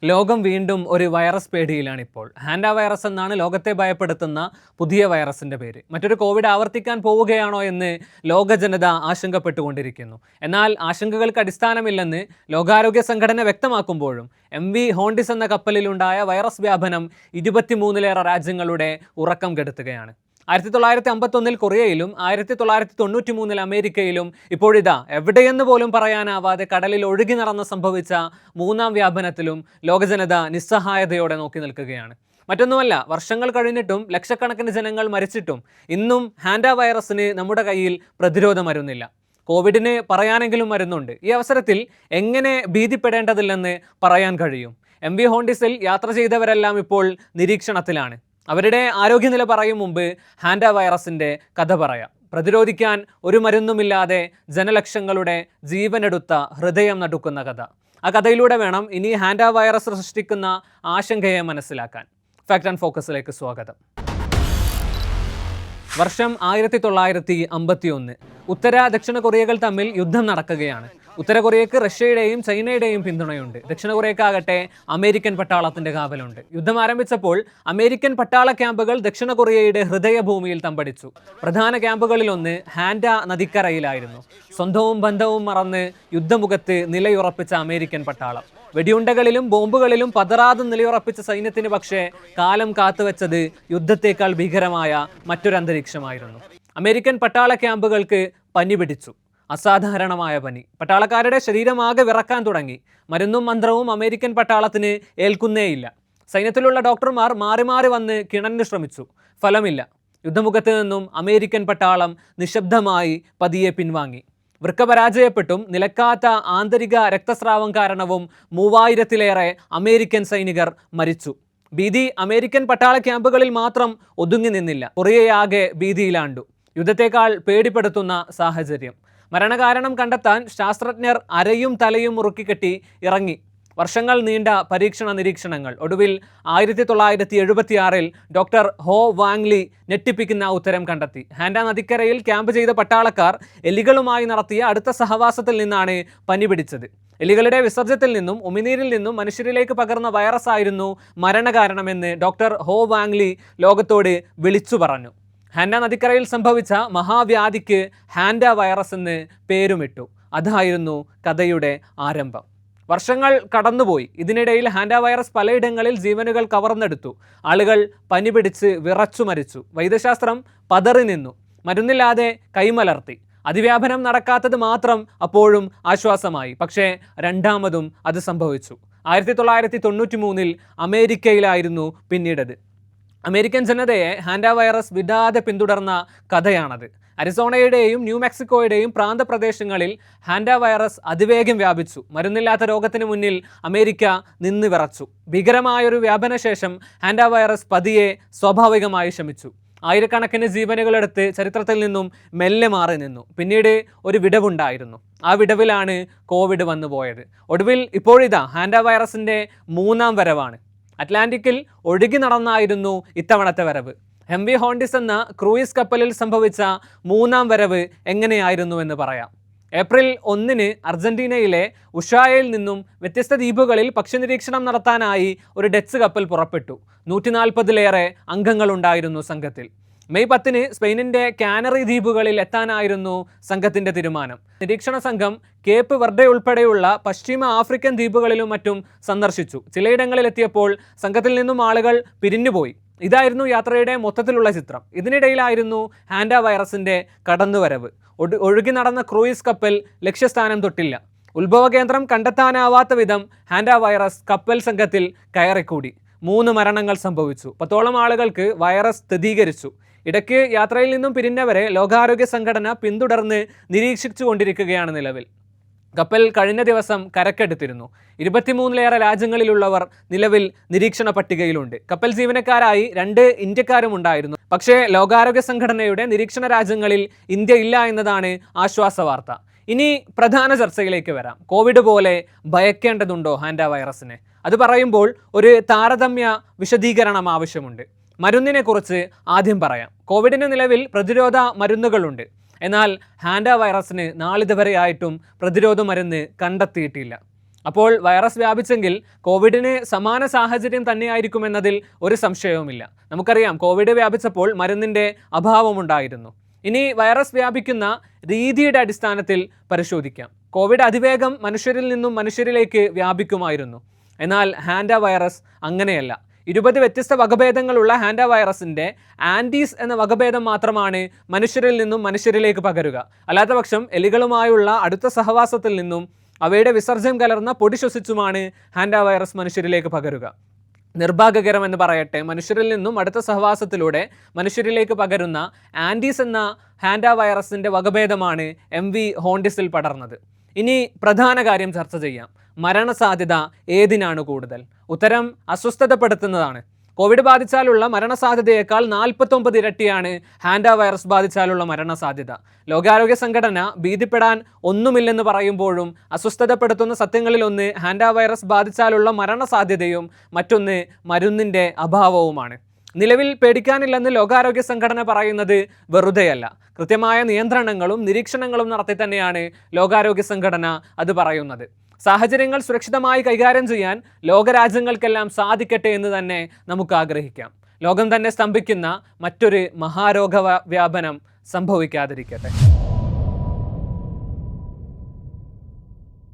ലോകം വീണ്ടും ഒരു വൈറസ് പേടിയിലാണ് ഇപ്പോൾ. ഹാൻഡ വൈറസ് എന്നാണ് ലോകത്തെ ഭയപ്പെടുത്തുന്ന പുതിയ വൈറസിന്റെ പേര്. മറ്റൊരു കോവിഡ് ആവർത്തിക്കാൻ പോവുകയാണോ എന്ന് ലോക ജനത ആശങ്കപ്പെട്ടുകൊണ്ടിരിക്കുന്നു. എന്നാൽ ആശങ്കകൾക്ക് അടിസ്ഥാനമില്ലെന്ന് ലോകാരോഗ്യ സംഘടന വ്യക്തമാക്കുമ്പോഴും MV ഹോണ്ടിസ് എന്ന കപ്പലിലുണ്ടായ വൈറസ് വ്യാപനം 23-ലേറെ രാജ്യങ്ങളുടെ ഉറക്കം കെടുത്തുകയാണ്. 1951 കൊറിയയിലും 1993 അമേരിക്കയിലും ഇപ്പോഴിതാ എവിടെയെന്ന് പോലും പറയാനാവാതെ കടലിൽ ഒഴുകി നടന്ന് സംഭവിച്ച മൂന്നാം വ്യാപനത്തിലും ലോകജനത നിസ്സഹായതയോടെ നോക്കി നിൽക്കുകയാണ്. മറ്റൊന്നുമല്ല, വർഷങ്ങൾ കഴിഞ്ഞിട്ടും ലക്ഷക്കണക്കിന് ജനങ്ങൾ മരിച്ചിട്ടും ഇന്നും ഹാൻഡ വൈറസിന് നമ്മുടെ കയ്യിൽ പ്രതിരോധ മരുന്നില്ല. കോവിഡിന് പറയാനെങ്കിലും മരുന്നുണ്ട്. ഈ അവസരത്തിൽ എങ്ങനെ ഭീതിപ്പെടേണ്ടതില്ലെന്ന് പറയാൻ കഴിയും? MV ഹോണ്ടിസിൽ യാത്ര ചെയ്തവരെല്ലാം ഇപ്പോൾ നിരീക്ഷണത്തിലാണ്. അവരുടെ ആരോഗ്യനില പറയും മുമ്പ് ഹാൻഡ വൈറസിൻ്റെ കഥ പറയാം. പ്രതിരോധിക്കാൻ ഒരു മരുന്നുമില്ലാതെ ജനലക്ഷങ്ങളുടെ ജീവനെടുത്ത ഹൃദയം നടുക്കുന്ന കഥ. ആ കഥയിലൂടെ വേണം ഇനി ഹാൻഡ വൈറസ് സൃഷ്ടിക്കുന്ന ആശങ്കയെ മനസ്സിലാക്കാൻ. ഫാക്ട് ആൻഡ് ഫോക്കസിലേക്ക് സ്വാഗതം. വർഷം 1951. ഉത്തര ദക്ഷിണ കൊറിയകൾ തമ്മിൽ യുദ്ധം നടക്കുകയാണ്. ഉത്തര കൊറിയക്ക് റഷ്യയുടെയും ചൈനയുടെയും പിന്തുണയുണ്ട്. ദക്ഷിണ കൊറിയക്കാകട്ടെ അമേരിക്കൻ പട്ടാളത്തിന്റെ കാവലുണ്ട്. യുദ്ധം ആരംഭിച്ചപ്പോൾ അമേരിക്കൻ പട്ടാള ക്യാമ്പുകൾ ദക്ഷിണ കൊറിയയുടെ ഹൃദയഭൂമിയിൽ തമ്പടിച്ചു. പ്രധാന ക്യാമ്പുകളിലൊന്ന് ഹാൻഡ നദിക്കരയിലായിരുന്നു. സ്വന്തവും ബന്ധവും മറന്ന് യുദ്ധമുഖത്ത് നിലയുറപ്പിച്ച അമേരിക്കൻ പട്ടാളം. വെടിയുണ്ടകളിലും ബോംബുകളിലും പതറാതെ നിലയുറപ്പിച്ച സൈന്യത്തിന് പക്ഷേ കാലം കാത്തുവെച്ചത് യുദ്ധത്തേക്കാൾ ഭീകരമായ മറ്റൊരു അന്തരീക്ഷമായിരുന്നു. അമേരിക്കൻ പട്ടാള ക്യാമ്പുകൾക്ക് പനി പിടിച്ചു. അസാധാരണമായ പനി. പട്ടാളക്കാരുടെ ശരീരമാകെ വിറക്കാൻ തുടങ്ങി. മരുന്നും മന്ത്രവും അമേരിക്കൻ പട്ടാളത്തിന് ഏൽക്കുന്നേയില്ല. സൈന്യത്തിലുള്ള ഡോക്ടർമാർ മാറി മാറി വന്ന് കിണഞ്ഞു ശ്രമിച്ചു. ഫലമില്ല. യുദ്ധമുഖത്ത് നിന്നും അമേരിക്കൻ പട്ടാളം നിശബ്ദമായി പതിയെ പിൻവാങ്ങി. വൃക്ക പരാജയപ്പെട്ടും നിലക്കാത്ത ആന്തരിക രക്തസ്രാവം കാരണവും 3000-ലേറെ അമേരിക്കൻ സൈനികർ മരിച്ചു. ഭീതി അമേരിക്കൻ പട്ടാള ക്യാമ്പുകളിൽ മാത്രം ഒതുങ്ങി നിന്നില്ല. കൊറിയയാകെ ഭീതിയിലാണ്ടു. യുദ്ധത്തേക്കാൾ പേടിപ്പെടുത്തുന്ന സാഹചര്യം. മരണകാരണം കണ്ടെത്താൻ ശാസ്ത്രജ്ഞർ അരയും തലയും മുറുക്കിക്കെട്ടി ഇറങ്ങി. വർഷങ്ങൾ നീണ്ട പരീക്ഷണ നിരീക്ഷണങ്ങൾ. ഒടുവിൽ 1976 ഡോക്ടർ ഹോ വാങ്ലി ഞെട്ടിപ്പിക്കുന്ന ഉത്തരം കണ്ടെത്തി. ഹാൻഡ നദിക്കരയിൽ ക്യാമ്പ് ചെയ്ത പട്ടാളക്കാർ എലികളുമായി നടത്തിയ അടുത്ത സഹവാസത്തിൽ നിന്നാണ് പനി പിടിച്ചത്. എലികളുടെ വിസർജ്യത്തിൽ നിന്നും ഉമിനീരിൽ നിന്നും മനുഷ്യരിലേക്ക് പകർന്ന വൈറസ് ആയിരുന്നു മരണകാരണമെന്ന് ഡോക്ടർ ഹോ വാങ്ലി ലോകത്തോട് വിളിച്ചു പറഞ്ഞു. ഹാൻഡ നദിക്കരയിൽ സംഭവിച്ച മഹാവ്യാധിക്ക് ഹാൻഡ വൈറസ് എന്ന് പേരുമിട്ടു. അതായിരുന്നു കഥയുടെ ആരംഭം. വർഷങ്ങൾ കടന്നുപോയി. ഇതിനിടയിൽ ഹാൻഡ വൈറസ് പലയിടങ്ങളിൽ ജീവനുകൾ കവർന്നെടുത്തു. ആളുകൾ പനി പിടിച്ച് വിറച്ചു മരിച്ചു. വൈദ്യശാസ്ത്രം പതറി നിന്നു. മരുന്നില്ലാതെ കൈമലർത്തി. അതിവ്യാപനം നടക്കാത്തത് മാത്രം അപ്പോഴും ആശ്വാസമായി. പക്ഷേ രണ്ടാമതും അത് സംഭവിച്ചു. 1993 അമേരിക്കയിലായിരുന്നു പിന്നീടത്. അമേരിക്കൻ ജനതയെ ഹാൻഡ വൈറസ് വിടാതെ പിന്തുടർന്ന കഥയാണത്. അരിസോണയുടെയും ന്യൂ മെക്സിക്കോയുടെയും പ്രാന്തപ്രദേശങ്ങളിൽ ഹാൻഡ വൈറസ് അതിവേഗം വ്യാപിച്ചു. മരുന്നില്ലാത്ത രോഗത്തിന് മുന്നിൽ അമേരിക്ക നിന്ന് വിറച്ചു. ഭീകരമായൊരു വ്യാപനശേഷം ഹാൻഡ വൈറസ് പതിയെ സ്വാഭാവികമായി ശമിച്ചു. ആയിരക്കണക്കിന് ജീവനുകളെടുത്ത് ചരിത്രത്തിൽ നിന്നും മെല്ലെ മാറി നിന്നു. പിന്നീട് ഒരു വിടവുണ്ടായിരുന്നു. ആ വിടവിലാണ് കോവിഡ് വന്നുപോയത്. ഒടുവിൽ ഇപ്പോഴിതാ ഹാൻഡ വൈറസിൻ്റെ മൂന്നാം വരവാണ്. അറ്റ്ലാന്റിക്കിൽ ഒഴുകി നടന്നായിരുന്നു ഇത്തവണത്തെ വരവ്. MV ഹോണ്ടിസ് എന്ന ക്രൂയിസ് കപ്പലിൽ സംഭവിച്ച മൂന്നാം വരവ് എങ്ങനെയായിരുന്നു എന്ന് പറയാം. ഏപ്രിൽ 1 അർജന്റീനയിലെ ഉഷായയിൽ നിന്നും വ്യത്യസ്ത ദ്വീപുകളിൽ പക്ഷി നിരീക്ഷണം നടത്താനായി ഒരു ഡച്ച് കപ്പൽ പുറപ്പെട്ടു. 140-ലേറെ അംഗങ്ങളുണ്ടായിരുന്നു സംഘത്തിൽ. മെയ് 10 സ്പെയിനിൻ്റെ കാനറി ദ്വീപുകളിൽ എത്താനായിരുന്നു സംഘത്തിൻ്റെ തീരുമാനം. നിരീക്ഷണ സംഘം കേപ്പ് വെർഡെ ഉൾപ്പെടെയുള്ള പശ്ചിമ ആഫ്രിക്കൻ ദ്വീപുകളിലും മറ്റും സന്ദർശിച്ചു. ചിലയിടങ്ങളിൽ എത്തിയപ്പോൾ സംഘത്തിൽ നിന്നും ആളുകൾ പിരിഞ്ഞുപോയി. ഇതായിരുന്നു യാത്രയുടെ മൊത്തത്തിലുള്ള ചിത്രം. ഇതിനിടയിലായിരുന്നു ഹാൻഡ വൈറസിൻ്റെ കടന്നുവരവ്. ഒഴുകി നടന്ന ക്രൂയിസ് കപ്പൽ ലക്ഷ്യസ്ഥാനം തൊട്ടില്ല. ഉത്ഭവ കേന്ദ്രം കണ്ടെത്താനാവാത്ത വിധം ഹാൻഡ വൈറസ് കപ്പൽ സംഘത്തിൽ കയറിക്കൂടി. 3 മരണങ്ങൾ സംഭവിച്ചു. 10ഓളം ആളുകൾക്ക് വൈറസ് സ്ഥിരീകരിച്ചു. ഇടയ്ക്ക് യാത്രയിൽ നിന്നും പിരിഞ്ഞവരെ ലോകാരോഗ്യ സംഘടന പിന്തുടർന്ന് നിരീക്ഷിച്ചു കൊണ്ടിരിക്കുകയാണ് നിലവിൽ. കപ്പൽ കഴിഞ്ഞ ദിവസം കരക്കെടുത്തിരുന്നു. 23-ലേറെ രാജ്യങ്ങളിലുള്ളവർ നിലവിൽ നിരീക്ഷണ പട്ടികയിലുണ്ട്. കപ്പൽ ജീവനക്കാരായി 2 ഇന്ത്യക്കാരും ഉണ്ടായിരുന്നു. പക്ഷേ ലോകാരോഗ്യ സംഘടനയുടെ നിരീക്ഷണ രാജ്യങ്ങളിൽ ഇന്ത്യ ഇല്ല എന്നതാണ് ആശ്വാസ വാർത്ത. ഇനി പ്രധാന ചർച്ചയിലേക്ക് വരാം. കോവിഡ് പോലെ ഭയക്കേണ്ടതുണ്ടോ ഹാൻഡ വൈറസിനെ? അത് പറയുമ്പോൾ ഒരു താരതമ്യ വിശദീകരണം ആവശ്യമുണ്ട്. മരുന്നിനെ കുറിച്ച് ആദ്യം പറയാം. കോവിഡിന് നിലവിൽ പ്രതിരോധ മരുന്നുകളുണ്ട്. എന്നാൽ ഹാൻഡ വൈറസിന് നാളിതുവരെയായിട്ടും പ്രതിരോധ മരുന്ന് കണ്ടെത്തിയിട്ടില്ല. അപ്പോൾ വൈറസ് വ്യാപിച്ചെങ്കിൽ കോവിഡിന് സമാന സാഹചര്യം തന്നെയായിരിക്കുമെന്നതിൽ ഒരു സംശയവുമില്ല. നമുക്കറിയാം, കോവിഡ് വ്യാപിച്ചപ്പോൾ മരുന്നിൻ്റെ അഭാവമുണ്ടായിരുന്നു. ഇനി വൈറസ് വ്യാപിക്കുന്ന രീതിയുടെ അടിസ്ഥാനത്തിൽ പരിശോധിക്കാം. കോവിഡ് അതിവേഗം മനുഷ്യരിൽ നിന്നും മനുഷ്യരിലേക്ക് വ്യാപിക്കുമായിരുന്നു. എന്നാൽ ഹാൻഡ വൈറസ് അങ്ങനെയല്ല. 20 വ്യത്യസ്ത വകഭേദങ്ങളുള്ള ഹാൻഡ വൈറസിൻ്റെ ആൻറ്റീസ് എന്ന വകഭേദം മാത്രമാണ് മനുഷ്യരിൽ നിന്നും മനുഷ്യരിലേക്ക് പകരുക. അല്ലാത്ത പക്ഷം എലികളുമായുള്ള അടുത്ത സഹവാസത്തിൽ നിന്നും അവയുടെ വിസർജ്യം കലർന്ന പൊടി ശ്വസിച്ചുമാണ് ഹാൻഡ വൈറസ് മനുഷ്യരിലേക്ക് പകരുക. നിർഭാഗ്യകരമെന്ന് പറയട്ടെ, മനുഷ്യരിൽ നിന്നും അടുത്ത സഹവാസത്തിലൂടെ മനുഷ്യരിലേക്ക് പകരുന്ന ആൻറ്റീസ് എന്ന ഹാൻഡ വൈറസിൻ്റെ വകഭേദമാണ് MV ഹോണ്ടിസിൽ പടർന്നത്. ഇനി പ്രധാന കാര്യം ചർച്ച ചെയ്യാം. മരണസാധ്യത ഏതിനാണ് കൂടുതൽ? ഉത്തരം അസ്വസ്ഥതപ്പെടുത്തുന്നതാണ്. കോവിഡ് ബാധിച്ചാലുള്ള മരണസാധ്യതയേക്കാൾ 49 ഇരട്ടിയാണ് ഹാൻഡ വൈറസ് ബാധിച്ചാലുള്ള മരണസാധ്യത. ലോകാരോഗ്യ സംഘടന ഭീതിപ്പെടാൻ ഒന്നുമില്ലെന്ന് പറയുമ്പോഴും അസ്വസ്ഥതപ്പെടുത്തുന്ന സത്യങ്ങളിലൊന്ന് ഹാൻഡ വൈറസ് ബാധിച്ചാലുള്ള മരണസാധ്യതയും മറ്റൊന്ന് മരുന്നിൻ്റെ അഭാവവുമാണ്. നിലവിൽ പേടിക്കാനില്ലെന്ന് ലോകാരോഗ്യ സംഘടന പറയുന്നത് വെറുതെയല്ല. കൃത്യമായ നിയന്ത്രണങ്ങളും നിരീക്ഷണങ്ങളും നടത്തി തന്നെയാണ് ലോകാരോഗ്യ സംഘടന അത് പറയുന്നത്. സാഹചര്യങ്ങൾ സുരക്ഷിതമായി കൈകാര്യം ചെയ്യാൻ ലോകരാജ്യങ്ങൾക്കെല്ലാം സാധിക്കട്ടെ എന്ന് തന്നെ നമുക്ക് ആഗ്രഹിക്കാം. ലോകം തന്നെ സ്തംഭിക്കുന്ന മറ്റൊരു മഹാരോഗ വ്യാപനം സംഭവിക്കാതിരിക്കട്ടെ.